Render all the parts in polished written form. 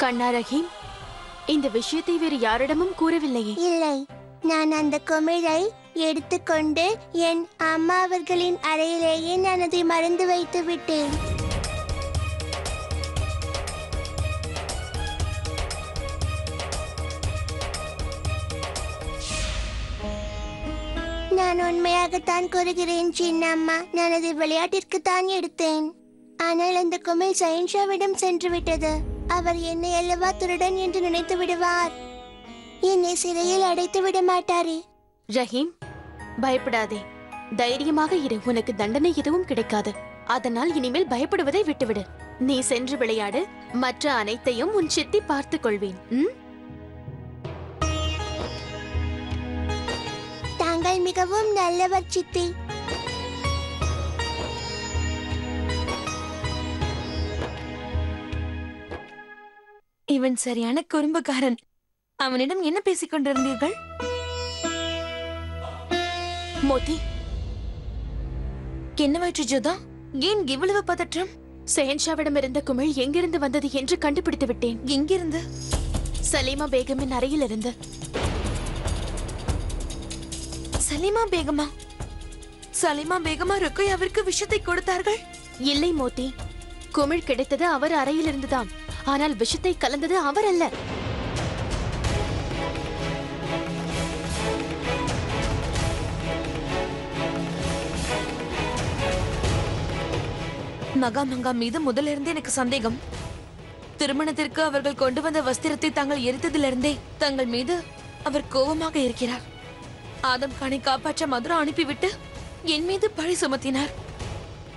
கண்ணா ரஹீம், இந்த விஷயத்தை வேறு யாரிடமும் கூறவில்லையே? இல்லை, நான் அந்த குமிழை எடுத்துக்கொண்டு என் அம்மா அவர்களின் அறையிலேயே நான் அதை மறந்து வைத்து விட்டேன். நான் உண்மையாகத்தான் கூறுகிறேன் சின்னம்மா, நான் அதை விளையாட்டிற்குத்தான் எடுத்தேன். ஆனால் அந்த குமிழ் ஷஹன்ஷாவிடம் சென்று விட்டது. அவர் என்னை அல்லவா திருடன் என்று நினைத்து விடுவார். என்னை சிறையில் அடைத்து விட மாட்டாரே. ரஹீம், பயப்படாதே, தைரியமாக இரு. உனக்கு தண்டனை எதுவும் கிடைக்காது. அதனால் இனிமேல் பயப்படுவதை விட்டுவிடு. நீ சென்று விளையாடு. மற்ற அனைத்தையும் உன் சித்தி பார்த்துக் கொள்வேன். தாங்கள் மிகவும் நல்லவர் சித்தி. இவன் சரியான குறும்புக்காரன். அவனிடம் என்ன பேசிக் கொண்டிருந்தீர்கள்? மோதி, என்னவாயிற்று ஜோதா? ஏன் இவ்வளவு பதற்றம்? ஷஹன்ஷாவிடம் இருந்த குமிழ் எங்கிருந்து வந்தது என்று கண்டுபிடித்து விட்டேன். எங்கிருந்து? சலீமா பேகமின் அறையில் இருந்து. சலீமா பேகமா? சலீமா பேகமா ருக்கையாவிற்கு விஷத்தை கொடுத்தார்கள்? இல்லை மோதி, குமிழ் கிடைத்தது அவர் அறையில் இருந்துதான். ஆனால் விஷத்தை கலந்தது அவர் அல்ல. மகாமங்கா மீது முதலிருந்து எனக்கு சந்தேகம். திருமணத்திற்கு அவர்கள் கொண்டு வந்த வஸ்திரத்தை தாங்கள் எரித்ததிலிருந்தே தங்கள் மீது அவர் கோபமாக இருக்கிறார். ஆதம் கானை காப்பாற்ற மதுரா அனுப்பிவிட்டு என் மீது பழி சுமத்தினார்.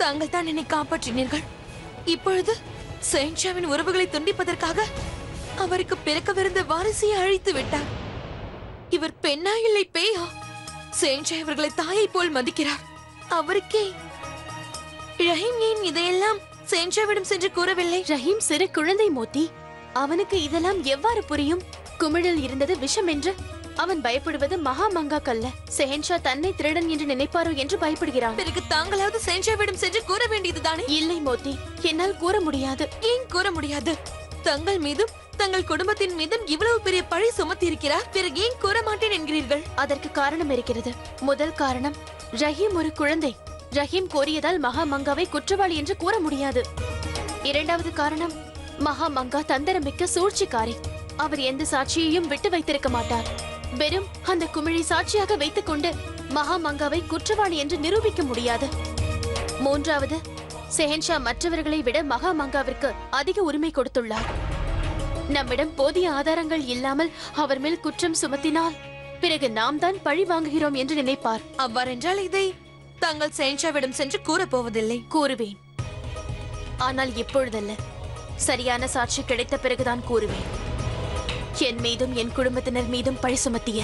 தாங்கள் தான் என்னை காப்பாற்றினீர்கள். இப்பொழுது ஷஹன்ஷாவின் உறவுகளை துண்டிப்பதற்காக அவருக்கு பிறக்கவிருந்த வாரிசையை அழித்து விட்டார். இவர் பெண்ணா இல்லை பேயா? ஷஹன்ஷா இவர்களை தாயை போல் மதிக்கிறார். அவருக்கே ரஹீம் ஏன் இதையெல்லாம் ஷஹன்ஷாவிடம் சென்று கூறவில்லை? ரஹீம் சிறு குழந்தை மோதி, அவனுக்கு இதெல்லாம் எவ்வாறு புரியும்? குமிழில் இருந்தது விஷம் என்று அவன் பயப்படுவது மகா மங்காக்கல்ல. ஷஹன்ஷா தன்னை திருடன் என்று நினைப்பாரோ என்று பயப்படுகிறான். பிறகு தாங்களாவது ஷஹன்ஷாவிடம் சென்று கூற வேண்டியதுதானே? இல்லை மோதி, என்னால் கூற முடியாது. ஏன் கூற முடியாது? தங்கள் மீதும் தங்கள் குடும்பத்தின் மீதும் இவ்வளவு பெரிய பழி சுமத்தி இருக்கிறார். பிறகு ஏன் கூற மாட்டேன் என்கிறீர்கள்? அதற்கு காரணம் இருக்கிறது. முதல் காரணம், ரஹீம் ஒரு குழந்தை. ரஹீம் கோரியதால் மகா மங்காவை குற்றவாளி என்று கூற முடியாது. இரண்டாவது காரணம், மகா மங்கா தந்திரமிக்க சூழ்ச்சிக்காரி. அவர் எந்த சாட்சியையும் விட்டு வைத்திருக்க மாட்டார். வெறும் அந்த குமிழை சாட்சியாக வைத்துக் கொண்டு மகா மங்காவை குற்றவாளி என்று நிரூபிக்க முடியாது. மூன்றாவது, ஷஹன்ஷா மற்றவர்களை விட மகா மங்காவிற்கு அதிக உரிமை கொடுத்துள்ளார். நம்மிடம் போதிய ஆதாரங்கள் இல்லாமல் அவர் மேல் குற்றம் சுமத்தினால் பிறகு நாம் தான் பழி வாங்குகிறோம் என்று நினைப்பார். அவ்வாறென்றால் இதை தாங்கள் ஷஹன்ஷாவிடம் சென்று கூறப் போவதில்லை? கூறுவேன், ஆனால் இப்பொழுதல்ல. சரியான சாட்சி கிடைத்த பிறகுதான் கூறுவேன். என் மீதும் என் குடும்பத்தினர் மீதும் பழி சுமத்திய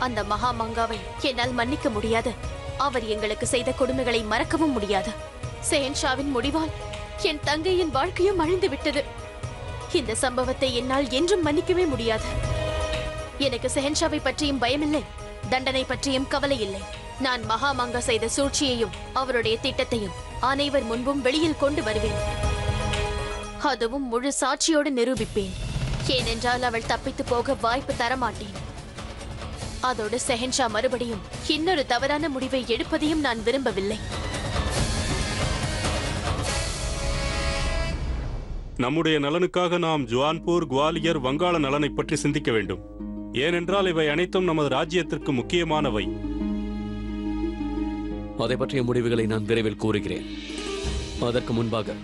அந்த மகா மங்காவை என்னால் மன்னிக்க முடியாது. அவர் எங்களுக்கு செய்த கொடுமைகளை மறக்கவும் முடியாது. ஷஹன்ஷாவின் முடிவால் என் தங்கையின் வாழ்க்கையும் அழிந்து விட்டது. இந்த சம்பவத்தை என்னால் என்றும் மன்னிக்கவே முடியாது. எனக்கு ஷஹன்ஷாவை பற்றியும் பயமில்லை, தண்டனை பற்றியும் கவலை இல்லை. நான் மகா மங்கா செய்த சூழ்ச்சியையும் அவருடைய திட்டத்தையும் அனைவர் முன்பும் வெளியில் கொண்டு வருவேன். அதுவும் முழு சாட்சியோடு நிரூபிப்பேன். ஏனென்றால் அவள் தப்பித்து போக வாய்ப்பு தரமாட்டேன். அதோடு ஷஹன்ஷா மறுபடியும் இன்னொரு தவறான முடிவை எடுப்பதையும் நான் விரும்பவில்லை. நம்முடைய நலனுக்காக நாம் ஜுவான்பூர், குவாலியர், வங்காள நலனை பற்றி சிந்திக்க வேண்டும். ஏனென்றால் இவை அனைத்தும் நமது ராஜ்யத்திற்கு முக்கியமானவை. அதை பற்றிய முடிவுகளை நான் விரைவில் கூறுகிறேன். அதற்கு முன்பாக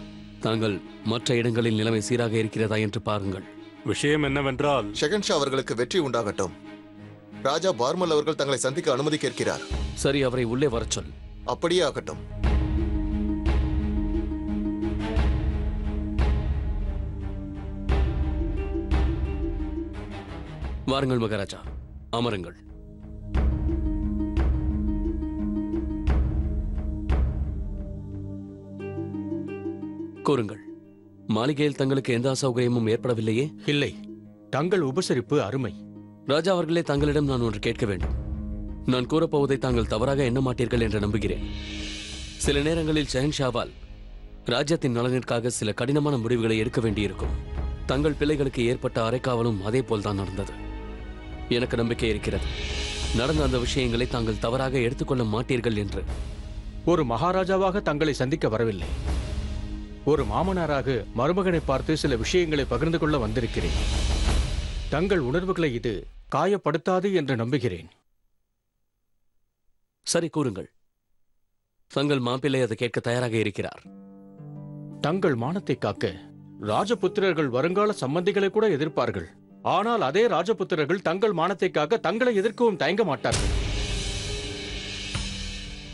தாங்கள் மற்ற இடங்களில் நிலைமை சீராக இருக்கிறதா என்று பாருங்கள். விஷயம் என்னவென்றால், ஷஹன்ஷா அவர்களுக்கு வெற்றி உண்டாகட்டும். ராஜா பார்மல் அவர்கள் தங்களை சந்திக்க அனுமதி கேட்கிறார். சரி, அவரை உள்ளே வரச் சொல். அப்படியே ஆகட்டும். வாருங்கள் மகாராஜா, அமருங்கள். கூறுங்கள், மாளிகையில் தங்களுக்கு எந்த அசௌகரியமும் ஏற்படவில்லையே? இல்லை, தங்கள் உபசரிப்பு அருமை. ராஜா அவர்களே, தங்களிடம் நான் ஒன்று கேட்க வேண்டும். நான் கூறப்போவதை தாங்கள் தவறாக எண்ண மாட்டீர்கள் என்று நம்புகிறேன். சில நேரங்களில் ஷஹன்ஷாவால் ராஜ்யத்தின் நலனிற்காக சில கடினமான முடிவுகளை எடுக்க வேண்டியிருக்கும். தங்கள் பிள்ளைகளுக்கு ஏற்பட்ட அரைக்காவலும் அதே போல்தான் நடந்தது. எனக்கு நம்பிக்கை இருக்கிறது, நடந்த அந்த விஷயங்களை தாங்கள் தவறாக எடுத்துக்கொள்ள மாட்டீர்கள் என்று. ஒரு மகாராஜாவாக தங்களை சந்திக்க வரவில்லை. ஒரு மாமனாராக மருமகனை பார்த்து சில விஷயங்களை பகிர்ந்து கொள்ள வந்திருக்கிறேன். தங்கள் உணர்வுகளை இது காயப்படுத்தாது என்று நம்புகிறேன். சரி, கூறுங்கள். தங்கள் மாப்பிள்ளை அதை கேட்க தயாராக இருக்கிறார். தங்கள் மானத்தை காக்க ராஜபுத்திரர்கள் வருங்கால சம்பந்திகளை கூட எதிர்ப்பார்கள். ஆனால் அதே ராஜபுத்திரர்கள் தங்கள் மானத்தை காக்க தங்களை எதிர்க்கவும் தயங்க மாட்டார்கள்.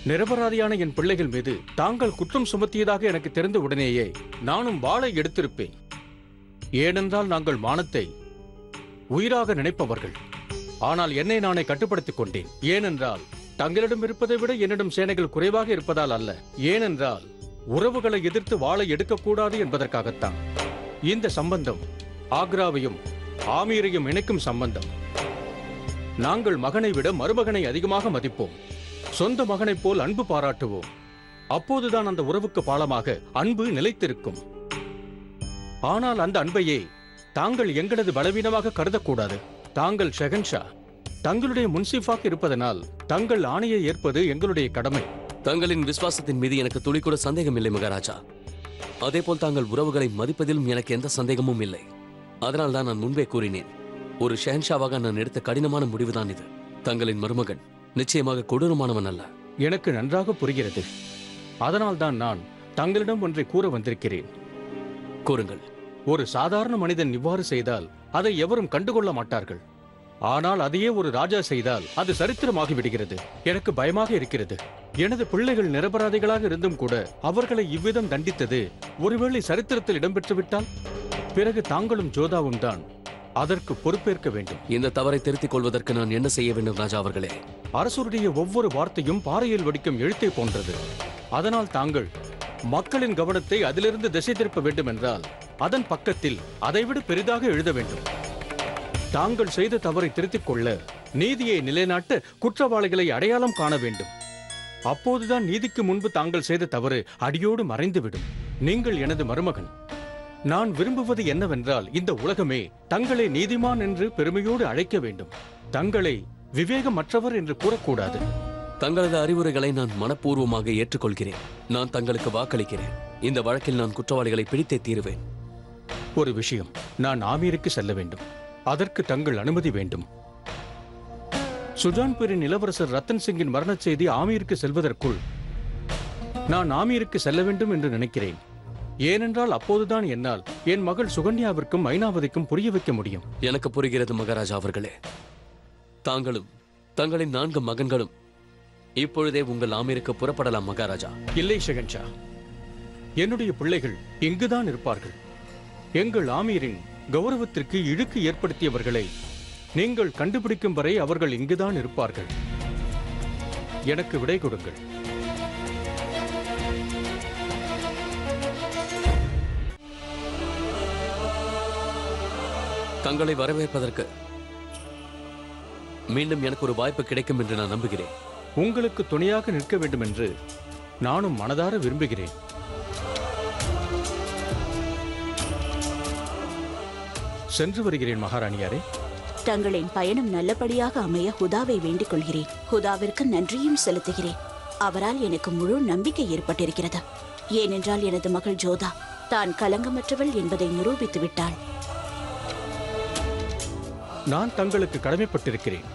நிரபராதியான என் பிள்ளைகள் மீது தாங்கள் குற்றம் சுமத்தியதாக எனக்கு தெரிந்த உடனேயே நானும் வாளை எடுத்திருப்பேன். ஏனென்றால் நாங்கள் மானத்தை உயிராக நினைப்பவர்கள். ஆனால் என்னை நானே கட்டுப்படுத்திக் கொண்டேன். ஏனென்றால் தங்களிடம் இருப்பதை விட என்னிடம் சேனைகள் குறைவாக இருப்பதால் அல்ல. ஏனென்றால் உறவுகளை எதிர்த்து வாளை எடுக்கக்கூடாது என்பதற்காகத்தான். இந்த சம்பந்தம் ஆக்ராவையும் ஆமீரையும் இணைக்கும் சம்பந்தம். நாங்கள் மகனை விட மருமகனை அதிகமாக மதிப்போம். சொந்த மகனைப் போல் அன்பு பாராட்டுவோம். அப்போதுதான் அந்த உறவுக்கு பாலமாக அன்பு நிலைத்திருக்கும். ஆனால் அந்த அன்பையே தாங்கள் எங்களது பலவீனமாக கருதக்கூடாது. தாங்கள் ஷெகன்ஷா, தங்களுடைய முன்சிஃபாக இருப்பதனால் தங்கள் ஆணையை ஏற்பது எங்களுடைய கடமை. தங்களின் விசுவாசத்தின் மீது எனக்கு துளி கூட சந்தேகம் இல்லை மகாராஜா. அதேபோல் தாங்கள் உறவுகளை மதிப்பதிலும் எனக்கு எந்த சந்தேகமும் இல்லை. அதனால் தான் நான் முன்பே கூறினேன், ஒரு ஷெஹன்ஷாவாக நான் எடுத்த கடினமான முடிவுதான் இது. தங்களின் மருமகன் நிச்சயமாக கொடூரமானவன் அல்ல. எனக்கு நன்றாக புரிகிறது. அதனால்தான் நான் தங்களிடம் ஒன்றை கூற வந்திருக்கிறேன். கூறுங்கள். ஒரு சாதாரண மனிதன் இவ்வாறு செய்தால் அதை எவரும் கண்டுகொள்ள மாட்டார்கள். ஆனால் அதையே ஒரு ராஜா செய்தால் அது சரித்திரமாகி விடுகிறது. எனக்கு பயமாக இருக்கிறது. எனது பிள்ளைகள் நிரபராதிகளாக இருந்தும் கூட அவர்களை இவ்விதம் தண்டித்தது ஒருவேளை சரித்திரத்தில் இடம்பெற்றுவிட்டால் பிறகு தாங்களும் ஜோதாவும் தான் அதற்கு பொறுப்பேற்க வேண்டும். இந்த தவறை திருத்திக் கொள்வதற்கு நான் என்ன செய்ய வேண்டும் ராஜா அவர்களே? அரசருடைய ஒவ்வொரு வார்த்தையும் பாறையில் வடிக்கும் எழுத்தை போன்றது. அதனால் தாங்கள் மக்களின் கவனத்தை அதிலிருந்து திசை திருப்ப வேண்டும் என்றால் அதன் பக்கத்தில் அதைவிட பெரிதாக எழுத வேண்டும். தாங்கள் செய்த தவறை திருத்திக் கொள்ள, நீதியை நிலைநாட்ட குற்றவாளிகளை அடையாளம் காண வேண்டும். அப்போதுதான் நீதிக்கு முன்பு தாங்கள் செய்த தவறு அடியோடு மறைந்துவிடும். நீங்கள் எனது மருமகன். நான் விரும்புவது என்னவென்றால் இந்த உலகமே தங்களை நீதிமான் என்று பெருமையோடு அழைக்க வேண்டும். தங்களை விவேகமற்றவர் என்று கூறக்கூடாது. தங்களது அறிவுரைகளை நான் மனப்பூர்வமாக ஏற்றுக்கொள்கிறேன். நான் தங்களுக்கு வாக்களிக்கிறேன். இந்த வழக்கில் நான் குற்றவாளிகளை பிடித்தே தீருவேன். ஒரு விஷயம், நான் ஆமீருக்கு செல்ல வேண்டும். அதற்கு தங்கள் அனுமதி வேண்டும். சுஜான்பூரின் இளவரசர் ரத்தன் சிங்கின் மரண செய்தி ஆமீருக்கு செல்வதற்குள் நான் ஆமீருக்கு செல்ல வேண்டும் என்று நினைக்கிறேன். ஏனென்றால் அப்போதுதான் என்னால் என் மகள் சுகன்யாவிற்கும் மைனாவதிக்கும் புரிய வைக்க முடியும். எனக்கு புரிகிறது மகாராஜா அவர்களே. தாங்களும் தங்களின் 4 மகன்களும் இப்பொழுதே உங்கள் ஆமீருக்கு புறப்படலாம் மகாராஜா. இல்லை ஷெகன்ஷா, என்னுடைய பிள்ளைகள் இங்குதான் இருப்பார்கள். எங்கள் ஆமீரின் கௌரவத்திற்கு இழுக்கு ஏற்படுத்தியவர்களை நீங்கள் கண்டுபிடிக்கும் வரை அவர்கள் இங்குதான் இருப்பார்கள். எனக்கு விடை கொடுங்கள். தங்களை வரவேற்பதற்கு மீண்டும் எனக்கு ஒரு வாய்ப்பு கிடைக்கும் என்று நான் நம்புகிறேன். உங்களுக்கு துணையாக நிற்க வேண்டும் என்று நானும் மனதார விரும்புகிறேன். சென்று வருகிறேன் மகாராணியாரே. தங்களின் பயணம் நல்லபடியாக அமைய ஹுதாவை வேண்டிக் கொள்கிறேன். ஹுதாவிற்கு நன்றியும் செலுத்துகிறேன். அவரால் எனக்கு முழு நம்பிக்கை ஏற்பட்டிருக்கிறது. ஏனென்றால் எனது மகள் ஜோதா தான் கலங்கமற்றவள் என்பதை நிரூபித்து விட்டாள். நான் தங்களுக்கு கடமைப்பட்டிருக்கிறேன்.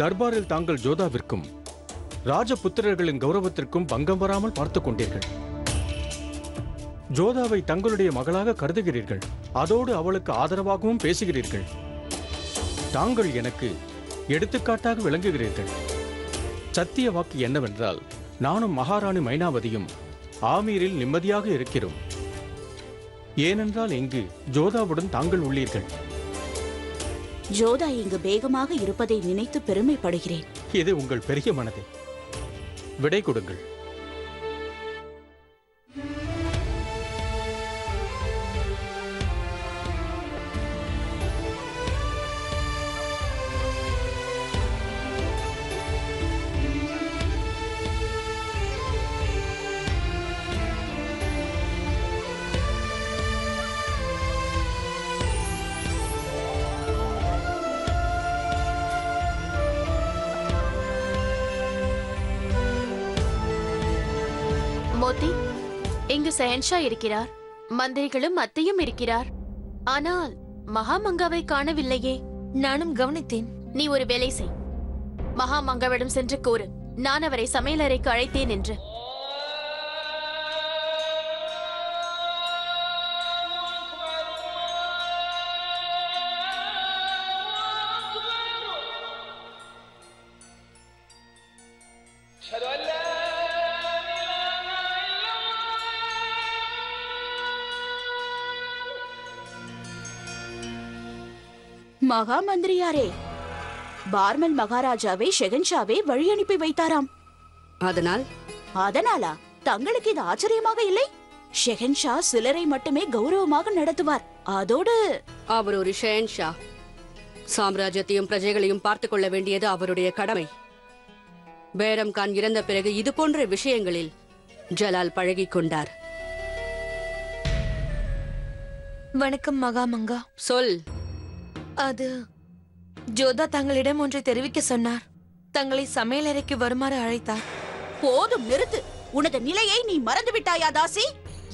தர்பாரில் தாங்கள் ஜோதாவிற்கும் ராஜபுத்திரர்களின் கௌரவத்திற்கும் பங்கம் வராமல் பார்த்துக் கொண்டீர்கள். ஜோதாவை தங்களுடைய மகளாக கருதுகிறீர்கள். அதோடு அவளுக்கு ஆதரவாகவும் பேசுகிறீர்கள். தாங்கள் எனக்கு எடுத்துக்காட்டாக விளங்குகிறீர்கள். சத்திய வாக்கு என்னவென்றால் நானும் மகாராணி மைனாவதியும் ஆமீரில் நிம்மதியாக இருக்கிறோம். ஏனென்றால் இங்கு ஜோதாவுடன் தாங்கள் உள்ளீர்கள். ஜோதா இங்கு வேகமாக இருப்பதை நினைத்து பெருமைப்படுகிறேன். இது உங்கள் பெரிய மனதை. விடை கொடுங்கள். மோதி, இங்கு ஷெஹன்ஷா இருக்கிறார், மந்திரிகளும் அத்தையும் இருக்கிறார். ஆனால் மகாமங்காவை காணவில்லையே. நானும் கவனித்தேன். நீ ஒரு வேலை செய். மகாமங்காவிடம் சென்று கூறு, நான் அவரை சமையலறைக்கு அழைத்தேன் என்று. மகா மந்திரியாரே, பார்மல் மகாராஜாவை ஷெகன்ஷாவை வழி அனுப்பி வைத்தாராம். அதனாலா தங்களுக்கு இது ஆச்சரியமாக இல்லை? ஷெகன்ஷா சிலரை மட்டுமே கௌரவமாக நடத்துவார். அதோடு அவர் ஒரு ஷெஹன்ஷா. சாம்ராஜ்யத்தையும் பிரஜைகளையும் பார்த்துக் கொள்ள வேண்டியது அவருடைய கடமை. பேரம் கான் இறந்த பிறகு இது போன்ற விஷயங்களில் ஜலால் பழகிக் கொண்டார். வணக்கம் மகாமங்கா. சொல். அது ஜோதா தங்களிடம் ஒன்றை தெரிவிக்க சொன்னார். தங்களை சமையலறைக்கு வருமாறு அழைத்தார். போதும், நிறுத்து. உனது நிலையை நீ மறந்து விட்டாயா தாசி?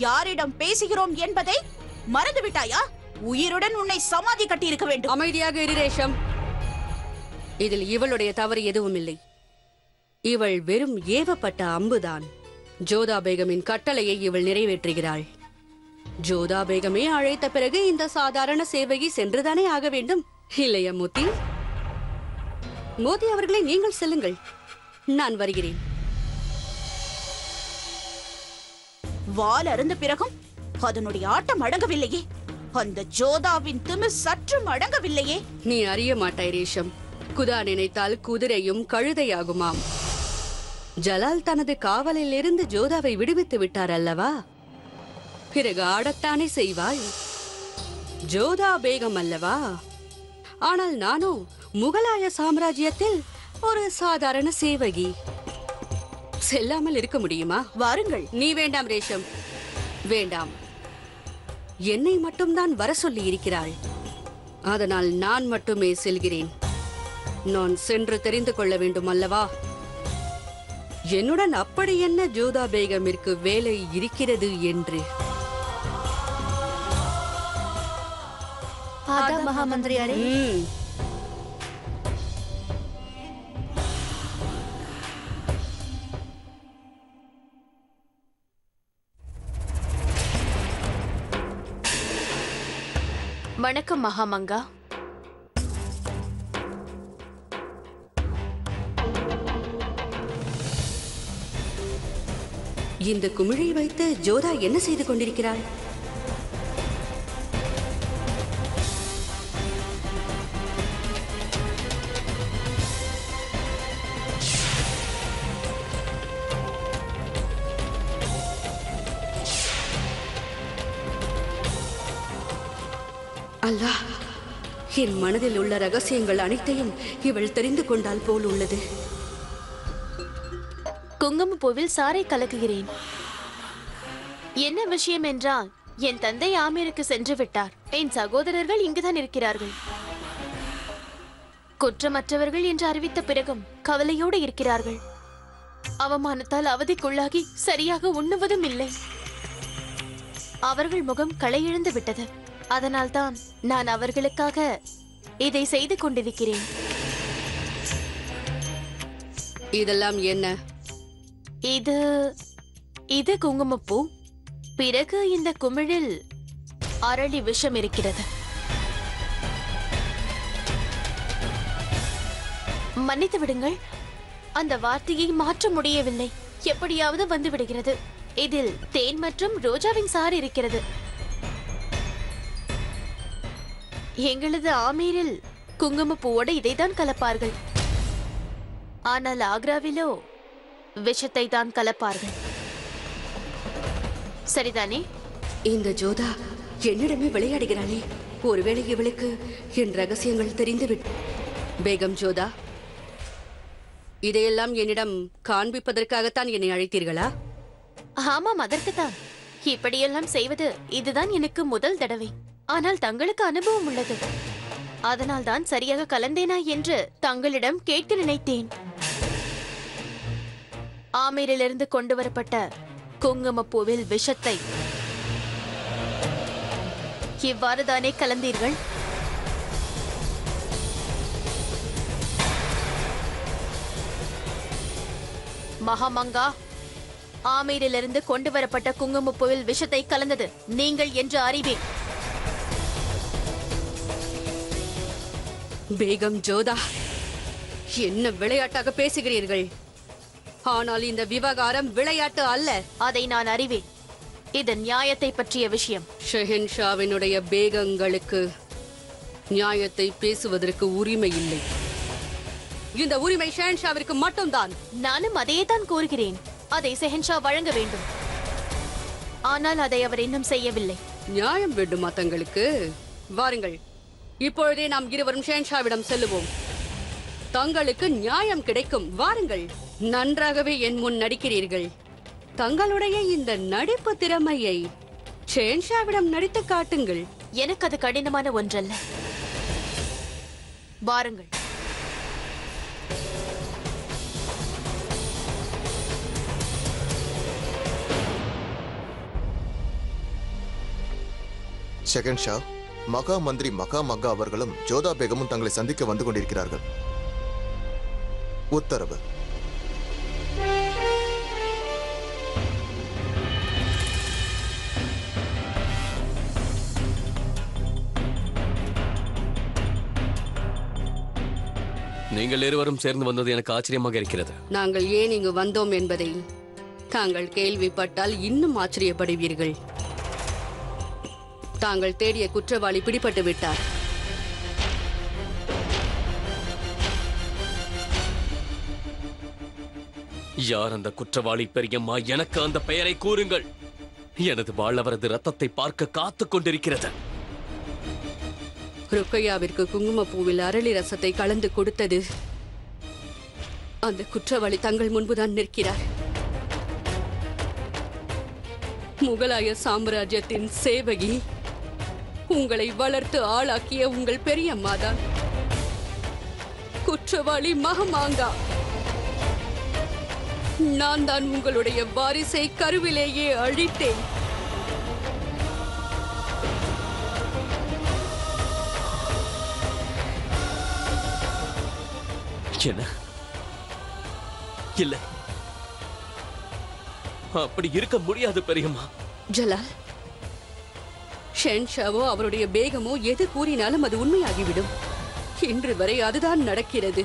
யாரிடம் பேசுகிறோம் என்பதை மறந்து விட்டாயா? உயிருடன் உன்னை சமாதி கட்டி இருக்க வேண்டும். அமைதியாக இரு ரேஷம். இதில் இவளுடைய தவறு எதுவும் இல்லை. இவள் வெறும் ஏவப்பட்ட அம்புதான். ஜோதா பேகமின் கட்டளையை இவள் நிறைவேற்றுகிறாள். ஜோதா பேகமே அழைத்த பிறகு இந்த சாதாரண சேவையை சென்றுதானே ஆக வேண்டும், இல்லையா மோதி? மோதி அவர்களை நீங்கள் செல்லுங்கள், நான் வருகிறேன். வால் அருந்த பிறகும் அதனுடைய ஆட்டம் அடங்கவில்லையே. அந்த ஜோதாவின் திமிர் சற்றும் அடங்கவில்லையே. நீ அறிய மாட்டாய் ரேஷம். குதா நினைத்தால் குதிரையும் கழுதையாகுமாம். ஜலால் தனது காவலில் இருந்து ஜோதாவை விடுவித்து விட்டார் அல்லவா? பிறகு ஆடத்தானே செய்வாள். ஜோதா பேகம் அல்லவா? ஆனால் நானோ முகலாய சாம்ராஜ்யத்தில் ஒரு சாதாரண சேவகி. செல்லாமல் இருக்க முடியுமா? வாருங்கள். நீ வேண்டாம் ரேஷம், வேண்டாம். என்னை மட்டும்தான் வர சொல்லி இருக்கிறாள். அதனால் நான் மட்டுமே செல்கிறேன். நான் சென்று தெரிந்து கொள்ள வேண்டும் அல்லவா? என்னுடன் அப்படி என்ன ஜோதா பேகமிற்கு வேலை இருக்கிறது என்று. மகாமந்திரியாரே, வணக்கம் மகாமங்கா. இந்த குமிழை வைத்து ஜோதா என்ன செய்து கொண்டிருக்கிறாள்? அல்லாஹ், என் மனதில் உள்ள ரகசியங்கள் அனைத்தையும் இவள் தெரிந்து கொண்டால் போல் உள்ளது. குங்குமப்பூவில் சாறை கலக்குகிறேன். என்ன விஷயம் என்றால், என் தந்தை ஆமீருக்கு சென்று விட்டார். என் சகோதரர்கள் இங்குதான் இருக்கிறார்கள். குற்றமற்றவர்கள் என்று அறிவித்த பிறகும் கவலையோடு இருக்கிறார்கள். அவமானத்தால் அவதிக்குள்ளாகி சரியாக உண்ணுவதும் இல்லை. அவர்கள் முகம் களையிழந்து விட்டது. அதனால்தான் நான் அவர்களுக்காக இதை செய்து கொண்டிருக்கிறேன். இதெல்லாம் என்ன? இது குங்குமப்பூ. பிறகு இந்த குமிழில் அரளி விஷம் இருக்கிறது. மன்னித்து விடுங்கள், அந்த வார்த்தையை மாற்ற முடியவில்லை. எப்படியாவது வந்து விடுகிறது. இதில் தேன் மற்றும் ரோஜாவின் சாறு இருக்கிறது. எங்களது ஆமீரில் குங்குமப்பூவோடு இதைதான் கலப்பார்கள். ஆனால் ஆக்ராவிலோ விஷத்தை தான் கலப்பார்கள். சரிதானே? இந்த ஜோதா என்னிடமே விளையாடுகிறாளே. ஒருவேளை இவளுக்கு என் ரகசியங்கள் தெரிந்துவிட்டு. பேகம் ஜோதா, இதையெல்லாம் என்னிடம் காண்பிப்பதற்காகத்தான் என்னை அழைத்தீர்களா? ஆமாம், அதற்குத்தான். இப்படியெல்லாம் செய்வது இதுதான் எனக்கு முதல் தடவை. ஆனால் தங்களுக்கு அனுபவம் உள்ளது. அதனால் தான் சரியாக கலந்தேனா என்று தங்களிடம் கேட்க நினைத்தேன். ஆமீரிலிருந்து கொண்டு வரப்பட்ட குங்குமப்பூவில் விஷத்தை இவ்வாறுதானே கலந்தீர்கள்? மகாமங்கா, ஆமீரிலிருந்து கொண்டு வரப்பட்ட குங்குமப்பூவில் விஷத்தை கலந்தது நீங்கள் என்று அறிவேன். பேகம் ஜோதா, என்ன விளையாட்டாக பேசுகிறீர்கள்? ஆனால் இந்த விவகாரம் விளையாட்டு அல்ல. அதை நான் அறிவேன். இது நியாயத்தை பற்றிய விஷயம். ஷெஹன்ஷாவினுடைய பேகங்களுக்கு நியாயத்தை பேசுவதற்கு உரிமை இல்லை. இந்த உரிமை ஷெஹன்ஷாவிற்கு மட்டும்தான். நானும் அதையே தான் கூறுகிறேன். அதை ஷெஹன்ஷா வழங்க வேண்டும். ஆனால் அதை அவர் இன்னும் செய்யவில்லை. நியாயம் வேண்டுமா தங்களுக்கு? வாருங்கள், இப்பொழுதே நாம் இருவரும் ஷெஹன்ஷாவிடம் செல்லுவோம். தங்களுக்கு நியாயம் கிடைக்கும். வாருங்கள். நன்றாகவே என் முன் நடிக்கிறீர்கள். தங்களுடைய இந்த நடிப்பு திறமையை ஷெஹன்ஷாவிடம் நடித்து காட்டுங்கள். எனக்கு அது கடினமான ஒன்றல்ல. வாருங்கள். ஷெஹன்ஷா, மகா மந்திரி மகா மங்கா அவர்களும் ஜோதா பேகமும் தங்களை சந்திக்க வந்து கொண்டிருக்கிறார்கள். உத்தரவு. நீங்கள் இருவரும் சேர்ந்து வந்தது எனக்கு ஆச்சரியமாக இருக்கிறது. நாங்கள் ஏன் இங்கு வந்தோம் என்பதை தாங்கள் கேள்விப்பட்டால் இன்னும் ஆச்சரியப்படுவீர்கள். தாங்கள் தேடிய குற்றவாளி பிடிபட்டு விட்டார். யார் அந்த குற்றவாளி பெரியம்மா? எனக்கு அந்த பெயரை கூறுங்கள். எனது வாழ் அவரது ரத்தத்தை பார்க்க காத்துக் கொண்டிருக்கிறது. ருக்கையாவிற்கு குங்குமப்பூவில் அரளி ரசத்தை கலந்து கொடுத்தது அந்த குற்றவாளி தங்கள் முன்புதான் நிற்கிறார். முகலாய சாம்ராஜ்யத்தின் சேவகி, உங்களை வளர்த்து ஆளாக்கிய உங்கள் பெரியம்மாதான் குற்றவாளி மகமாங்கா. நான் தான் உங்களுடைய வாரிசை கருவிலேயே அழித்தேன். என்ன? இல்லை, அப்படி இருக்க முடியாது பெரியம்மா. ஜலால், ஷெஹன்ஷாவோ அவருடைய பேகமோ எது கூறினாலும் அது உண்மையாகிவிடும். இன்று வரை அதுதான் நடக்கிறது.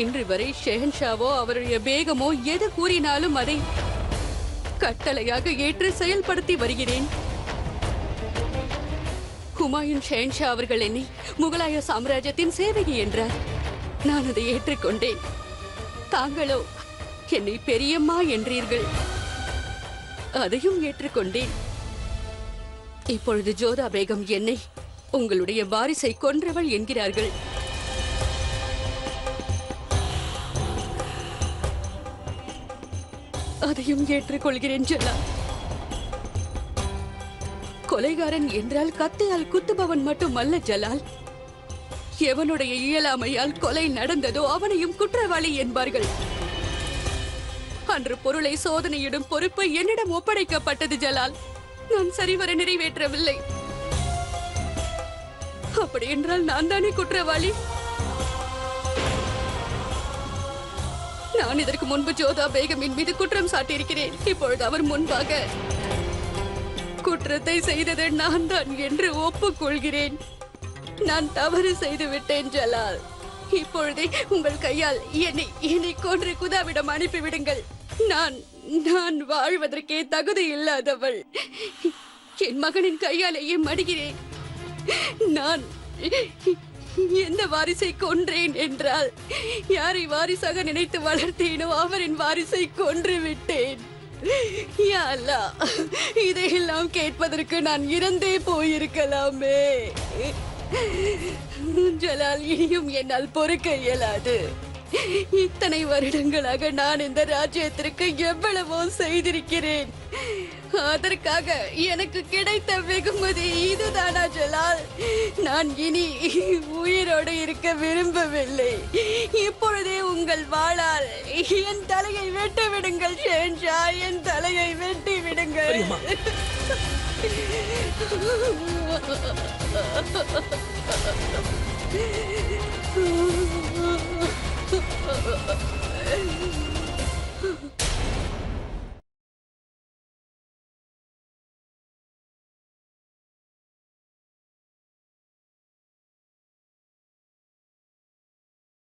இன்று வரை ஷெஹன்ஷாவோ அவருடைய பேகமோ எது கூறினாலும் அதை கட்டளையாக ஏற்று செயல்படுத்தி வருகிறேன். ஹுமாயூன் ஷெஹன்ஷா அவர்கள் என்னை முகலாய சாம்ராஜ்யத்தின் சேவகி என்றார். நான் அதை ஏற்றுக்கொண்டேன். தாங்களோ என்னை பெரியம்மா என்றீர்கள். அதையும் ஏற்றுக்கொண்டேன். இப்பொழுது ஜோதா பேகம் என்னை உங்களுடைய வாரிசை கொன்றவள் என்கிறார்கள். அதையும் ஏற்றுக்கொள்கிறேன் ஜலா. கொலைகாரன் என்றால் கத்தியால் குத்துபவன் மட்டுமல்ல ஜலால். எவனுடைய இயலாமையால் கொலை நடந்ததோ அவனையும் குற்றவாளி என்பார்கள். அன்று பொருளை சோதனையிடும் பொறுப்பு என்னிடம் ஒப்படைக்கப்பட்டது ஜலால். நான் சரிவர நிறைவேற்றவில்லை. அப்படி என்றால் நான் தானே குற்றவாளி? நான் இதற்கு முன்பு ஜோதா பேகமின் மீது குற்றம் சாட்டியிருக்கிறேன். இப்பொழுது அவர் முன்பாக குற்றத்தை செய்தது நான் தான் என்று ஒப்புக்கொள்கிறேன். நான் தவறு செய்து விட்டேன் ஜலால். இப்பொழுதே உங்கள் கையால் என்னை கொன்று குதாவிடம் அனுப்பிவிடுங்கள். நான் வாழ்வதற்கே தகுதி இல்லாதவள். என் மகனின் கையாலேயே மடிகிறேன். நான் எந்த வாரிசை கொன்றேன் என்றால், யாரை வாரிசாக நினைத்து வளர்த்தேனோ அவரின் வாரிசை கொன்று விட்டேன். யா அல்லாஹ், இதையெல்லாம் கேட்பதற்கு நான் இறந்தே போயிருக்கலாமே. ஜலால், இனியும் என்னால் பொறுக்க இயலாது. இத்தனை வருடங்களாக நான் இந்த ராஜ்யத்திற்கு எவ்வளவோ செய்திருக்கிறேன். அதற்காக எனக்கு கிடைத்த வெகுமதி இதுதானா ஜலால்? நான் இனி உயிரோடு இருக்க விரும்பவில்லை. இப்பொழுதே உங்கள் வாளால் என் தலையை வெட்ட விடுங்கள் ஷெஹன்ஷா, என் தலை விடுங்க. பெரியம்மா.